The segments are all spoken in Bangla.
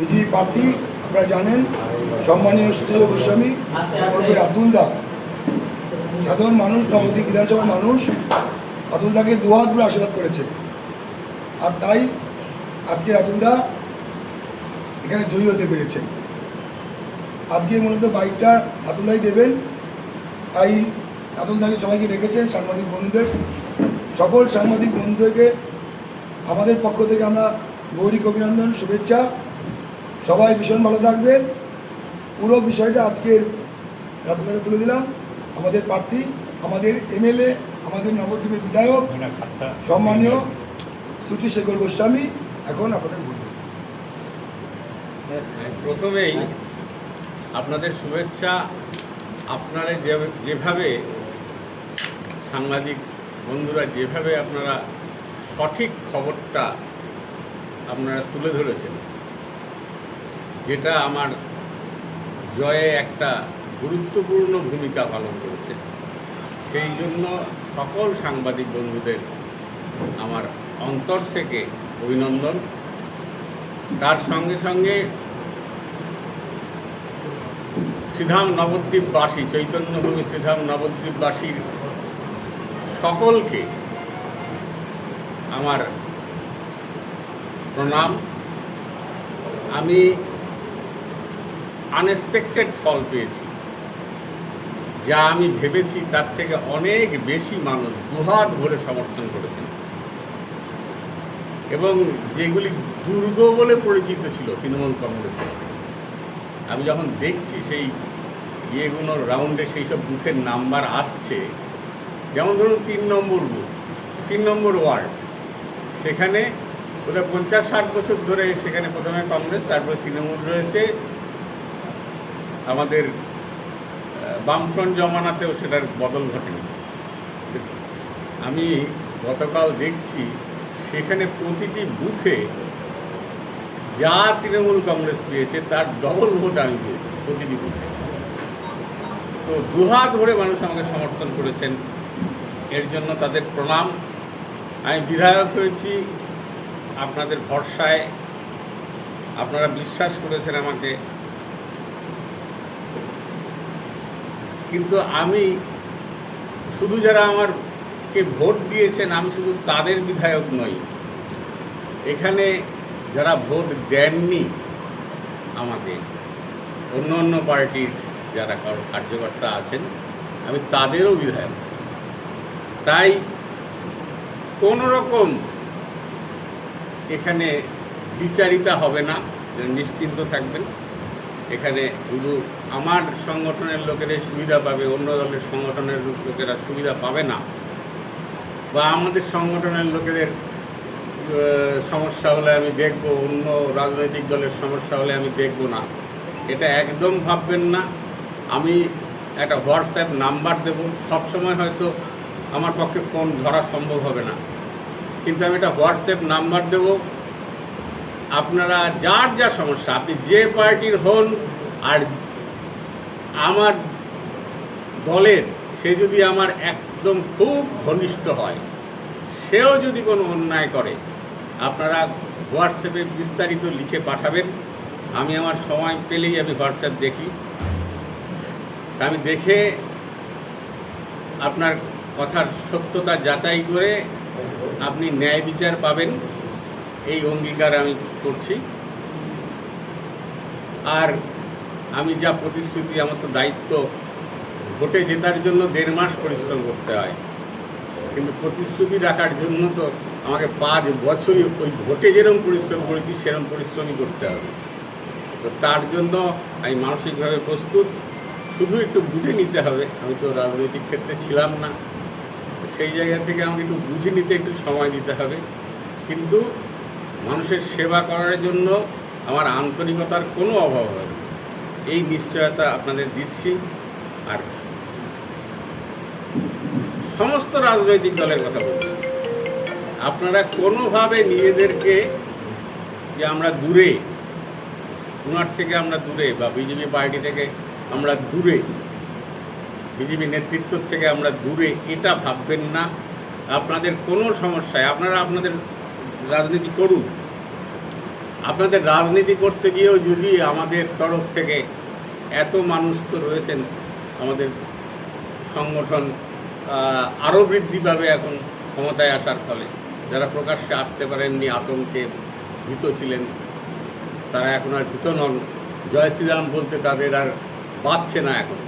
বিজেপি প্রার্থী আপনারা জানেন সম্মানীয় সুধীর গোস্বামী ওরফে আতুল দা। সাধারণ মানুষ, নবদ্বীপ বিধানসভার মানুষ আতুল দাকে দুহাত ভরে আশীর্বাদ করেছে, আর তাই আজকে আতুল দা এখানে জয়ী হতে পেরেছে। আজকে মূলত বাইকটা আতুল দাই দেবেন, তাই আতুল দাকে সবাইকে ডেকেছেন। সাংবাদিক বন্ধুদের, সকল সাংবাদিক বন্ধুদেরকে আমাদের পক্ষ থেকে আমরা গৌরিক অভিনন্দন, শুভেচ্ছা। সবাই ভীষণ ভালো থাকবেন। পুরো বিষয়টা আজকের আতুল দাকে তুলে দিলাম। আমাদের প্রার্থী, আমাদের এমএলএ, আমাদের নবদ্বীপের বিধায়ক সম্মানীয় শ্রুতিশেখর গোস্বামী এখন আপনাদের বলবেন। প্রথমেই আপনাদের শুভেচ্ছা। আপনারা যেভাবে সাংবাদিক বন্ধুরা যেভাবে আপনারা সঠিক খবরটা আপনারা তুলে ধরেছেন, যেটা আমার জয়ে একটা গুরুত্বপূর্ণ ভূমিকা পালন করেছে, সেই জন্য সকল সাংবাদিক বন্ধুদের আমার অন্তর থেকে অভিনন্দন। তার সঙ্গে সঙ্গে শ্রীধাম নবদ্বীপবাসী, চৈতন্যভূমি শ্রীধাম নবদ্বীপবাসীর সকলকে আমার প্রণাম। আমি আনএক্সপেক্টেড ফল পেয়েছি, যা আমি ভেবেছি তার থেকে অনেক বেশি মানুষ দুহাত ভরে সমর্থন করেছেন, এবং যেগুলি দুর্গ বলে পরিচিত ছিল তৃণমূল কংগ্রেসের, আমি যখন দেখছি সেই ইয়েগুলোর রাউন্ডে সেই সব বুথের নাম্বার আসছে, যেমন ধরুন 3 নম্বর বুথ, 3 নম্বর ওয়ার্ড, সেখানে ওটা 50-60 বছর ধরে সেখানে প্রথমে কংগ্রেস, তারপরে তৃণমূল রয়েছে। আমাদের বামফ্রন্ট জমানাতেও সেটার বদল ঘটেনি। আমি গতকাল দেখছি সেখানে প্রতিটি বুথে যা তৃণমূল কংগ্রেস পেয়েছে তার ডবল ভোট আমি পেয়েছি প্রতিটি বুথে। তো দুহাত ভরে মানুষ আমাকে সমর্থন করেছেন, এর জন্য তাদের প্রণাম। আমি বিধায়ক হয়েছি আপনাদের ভরসায়, আপনারা বিশ্বাস করেছেন আমাকে। কিন্তু আমি শুধু যারা আমারকে ভোট দিয়েছেন, আমি শুধু তাদের বিধায়ক নই, এখানে যারা ভোট দেননি আমাকে, অন্য অন্য পার্টির যারা কার্যকর্তা আছেন, আমি তাদেরও বিধায়ক। তাই কোনো রকম এখানে বিচারিতা হবে না, নিশ্চিন্ত থাকবেন। এখানে শুধু আমার সংগঠনের লোকেরাই সুবিধা পাবে, অন্য দলের সংগঠনের লোকেরা সুবিধা পাবে না, বা আমাদের সংগঠনের লোকেদের সমস্যা হলে আমি দেখব, অন্য রাজনৈতিক দলের সমস্যা হলে আমি দেখব না, এটা একদম ভাববেন না। আমি একটা হোয়াটসঅ্যাপ নাম্বার দেব, সবসময় হয়তো আমার পক্ষে ফোন ধরা সম্ভব হবে না, কিন্তু আমি একটা হোয়াটসঅ্যাপ নাম্বার দেব। আপনারা যার যা সমস্যা, আপনি যে পার্টির হন, আর আমার দলের সে যদি আমার একদম খুব ঘনিষ্ঠ হয়, সেও যদি কোনো অন্যায় করে, আপনারা হোয়াটসঅ্যাপে বিস্তারিত লিখে পাঠাবেন। আমি আমার সময় পেলেই আমি হোয়াটসঅ্যাপ দেখি, আমি দেখে আপনার কথার সত্যতা যাচাই করে আপনি ন্যায় বিচার পাবেন, এই অঙ্গীকার আমি করছি। আর আমি যা প্রতিশ্রুতি, আমার তো দায়িত্ব, ভোটে জেতার জন্য 1.5 মাস পরিশ্রম করতে হয়, কিন্তু প্রতিশ্রুতি রাখার জন্য তো আমাকে 5 বছরই ওই ভোটে যেরকম পরিশ্রম করেছি সেরকম পরিশ্রমই করতে হবে। তো তার জন্য আমি মানসিকভাবে প্রস্তুত, শুধু একটু বুঝে নিতে হবে। আমি তো রাজনৈতিক ক্ষেত্রে ছিলাম না, সেই জায়গা থেকে আমাকে একটু বুঝে নিতে একটু সময় দিতে হবে, কিন্তু মানুষের সেবা করার জন্য আমার আন্তরিকতার কোনো অভাব হবে না, এই নিশ্চয়তা আপনাদের দিচ্ছি। আর সমস্ত রাজনৈতিক দলের কথা বলছি, আপনারা কোনোভাবে নিজেদেরকে যে আমরা দূরে, ওনার থেকে আমরা দূরে, বা বিজেপি পার্টি থেকে আমরা দূরে, বিজেপি নেতৃত্ব থেকে আমরা দূরে, এটা ভাববেন না। আপনাদের কোনো সমস্যায় আপনারা আপনাদের রাজনীতি করুন, আপনাদের রাজনীতি করতে গিয়েও যদি আমাদের তরফ থেকে এত মানুষ তো রয়েছেন, আমাদের সংগঠন আরও বৃদ্ধি পাবে এখন ক্ষমতায় আসার ফলে। যারা প্রকাশ্যে আসতে পারেননি, আতঙ্কে ভীত ছিলেন, তারা এখন আর ভীত নন। জয় শ্রীরাম বলতে তাদের আর বাধছে না, এখন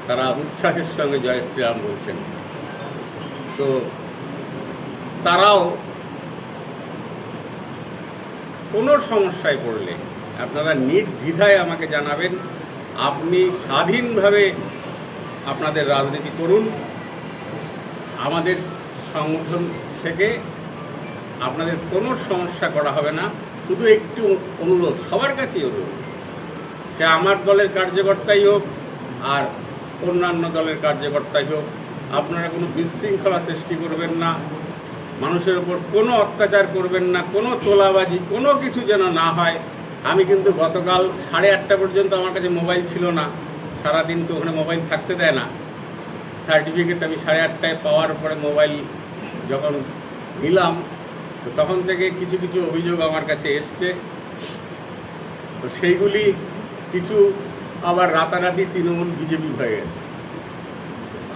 তারা উচ্ছ্বাসের সঙ্গে জয় শ্রীরাম বলছেন। তো তারাও কোনো সমস্যায় পড়লে আপনারা নির্দ্বিধায় আমাকে জানাবেন। আপনি স্বাধীনভাবে আপনাদের রাজনীতি করুন। আমাদের সংগঠন থেকে আপনাদের কোনো সমস্যা করা হবে না। শুধু একটু অনুরোধ, সবার কাছেই অনুরোধ, সে আমার দলের কার্যকর্তাই হোক আর অন্যান্য দলের কার্যকর্তাই হোক, আপনারা কোনো বিশৃঙ্খলা সৃষ্টি করবেন না, মানুষের ওপর কোনো অত্যাচার করবেন না, কোনো তোলাবাজি কোনো কিছু যেন না হয়। আমি কিন্তু গতকাল 8:30 পর্যন্ত আমার কাছে মোবাইল ছিল না। সারাদিন তো ওখানে মোবাইল থাকতে দেয় না। সার্টিফিকেট আমি 8:30টায় পাওয়ার পরে মোবাইল যখন নিলাম, তো তখন থেকে কিছু কিছু অভিযোগ আমার কাছে এসছে। তো সেইগুলি কিছু আবার রাতারাতি তৃণমূল বিজেপি হয়ে গেছে,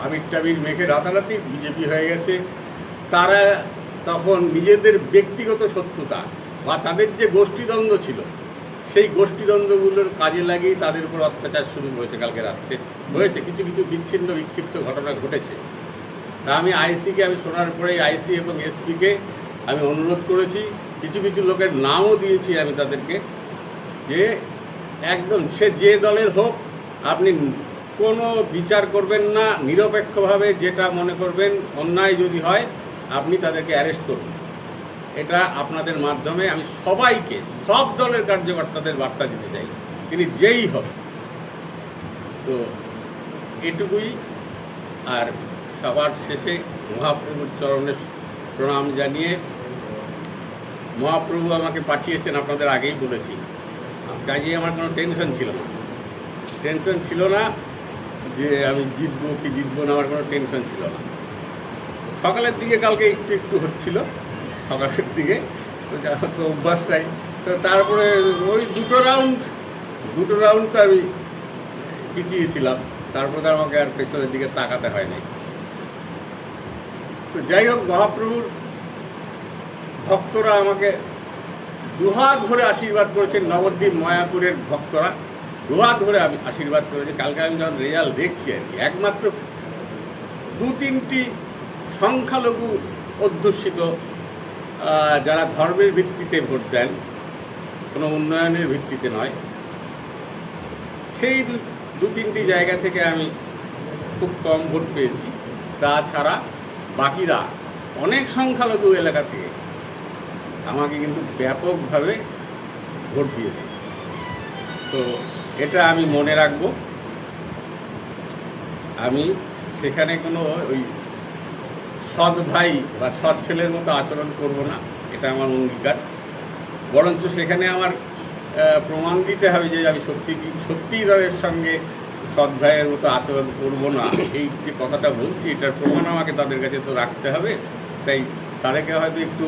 আবির টাবির মেখে রাতারাতি বিজেপি হয়ে গেছে। তারা তখন নিজেদের ব্যক্তিগত শত্রুতা বা তাদের যে গোষ্ঠীদ্বন্দ্ব ছিল, সেই গোষ্ঠীদ্বন্দ্বগুলোর কাজে লাগিয়ে তাদের উপর অত্যাচার শুরু হয়েছে। কালকে রাত্রে হয়েছে, কিছু কিছু বিচ্ছিন্ন বিক্ষিপ্ত ঘটনা ঘটেছে। তা আমি আইসিকে, আমি শোনার পরেই আইসি এবং এসপিকে আমি অনুরোধ করেছি, কিছু কিছু লোকের নামও দিয়েছি আমি তাদেরকে, যে একদম সে যে দলের হোক আপনি কোনো বিচার করবেন না, নিরপেক্ষভাবে যেটা মনে করবেন অন্যায় যদি হয় আপনি তাদেরকে অ্যারেস্ট করুন। এটা আপনাদের মাধ্যমে আমি সবাইকে, সব দলের কার্যকর্তাদের বার্তা দিতে চাই, তিনি যেই হবে। তো এটুকুই। আর সবার শেষে মহাপ্রভুর চরণে প্রণাম জানিয়ে, মহাপ্রভু আমাকে পাঠিয়েছেন আপনাদের আগেই বলেছি, কাজেই আমার কোনো টেনশন ছিল না যে আমি জিতবো কি জিতবো না, আমার কোনো টেনশন ছিল না। সকালের দিকে কালকে একটু একটু হচ্ছিল, সকালের দিকে তো অভ্যাসটাই। তো তারপরে ওই দুটো রাউন্ড তো আমি পিছিয়েছিলাম, তারপরে তো আমাকে আর পেছনের দিকে তাকাতে হয়নি। তো যাই হোক, মহাপ্রভুর ভক্তরা আমাকে দুহাত ভরে আশীর্বাদ করেছেন। নবদ্বীপ মায়াপুরের ভক্তরা দুহাত ভরে আশীর্বাদ করেছে। কালকে আমি যখন রেজাল্ট দেখছি আর কি, একমাত্র 2-3টি সংখ্যালঘু অধ্যুষিত যারা ধর্মের ভিত্তিতে ভোট দেন, কোনো উন্নয়নের ভিত্তিতে নয়, সেই 2-3টি জায়গা থেকে আমি খুব কম ভোট পেয়েছি। তাছাড়া বাকিরা অনেক সংখ্যালঘু এলাকা থেকে আমাকে কিন্তু ব্যাপকভাবে ভোট দিয়েছে। তো এটা আমি মনে রাখব। আমি সেখানে কোনো ওই সৎ ভাই বা সৎ ছেলের মতো আচরণ করব না, এটা আমার অঙ্গীকার। বরঞ্চ সেখানে আমার প্রমাণ দিতে হবে যে আমি সত্যিই তাদের সঙ্গে সৎ ভাইয়ের মতো আচরণ করব না। এই যে কথাটা বলছি, এটার প্রমাণ আমাকে তাদের কাছে তো রাখতে হবে। তাই তাদেরকে হয়তো একটু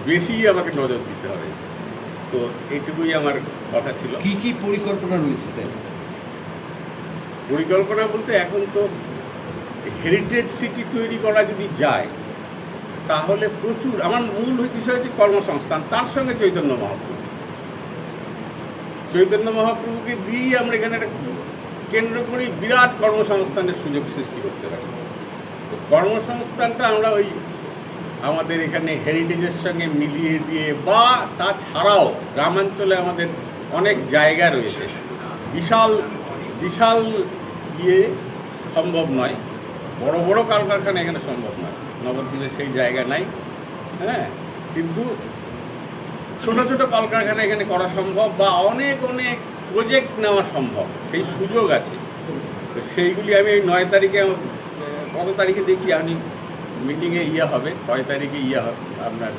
বেশি আমাকে নজর দিতে হবে। তো এইটুকুই আমার কথা ছিল। কি কি পরিকল্পনা রয়েছে স্যার? পরিকল্পনা বলতে এখন তো হেরিটেজ সিটি তৈরি করা যদি যায় তাহলে প্রচুর, আমার মূল বিষয় হচ্ছে কর্মসংস্থান, তার সঙ্গে চৈতন্য মহাপ্রভুকে দিয়েই আমরা এখানে একটা কেন্দ্র করি বিরাট কর্মসংস্থানের সুযোগ সৃষ্টি করতে পারি। তো কর্মসংস্থানটা আমরা ওই আমাদের এখানে হেরিটেজের সঙ্গে মিলিয়ে দিয়ে, বা তাছাড়াও গ্রামাঞ্চলে আমাদের অনেক জায়গা রয়েছে, বিশাল গিয়ে সম্ভব নয়, বড় বড় কলকারখানা এখানে সম্ভব নয়, নবদ্বীপে সেই জায়গা নাই। হ্যাঁ, কিন্তু ছোট ছোট কলকারখানা এখানে করা সম্ভব, বা অনেক প্রজেক্ট নেওয়া সম্ভব, সেই সুযোগ আছে। তো সেইগুলি আমি এই 9 তারিখে, কত তারিখে দেখি আমি মিটিংয়ে হবে, 6 তারিখে হবে আপনার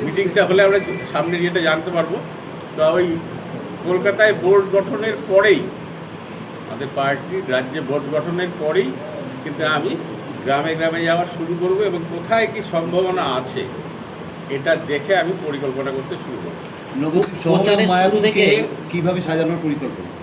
মিটিংটা হলে আমরা সামনে যেটা জানতে পারবো। তো ওই কলকাতায় বোর্ড গঠনের পরেই, আমাদের পার্টির রাজ্যে বোর্ড গঠনের পরেই কিন্তু আমি গ্রামে গ্রামে যাওয়া শুরু করব, এবং কোথায় কি সম্ভাবনা আছে এটা দেখে আমি পরিকল্পনা করতে শুরু করব। নবদ্বীপ শহর প্রচারের শুরু মায়াপুরকে থেকে- কিভাবে সাজানোর পরিকল্পনা?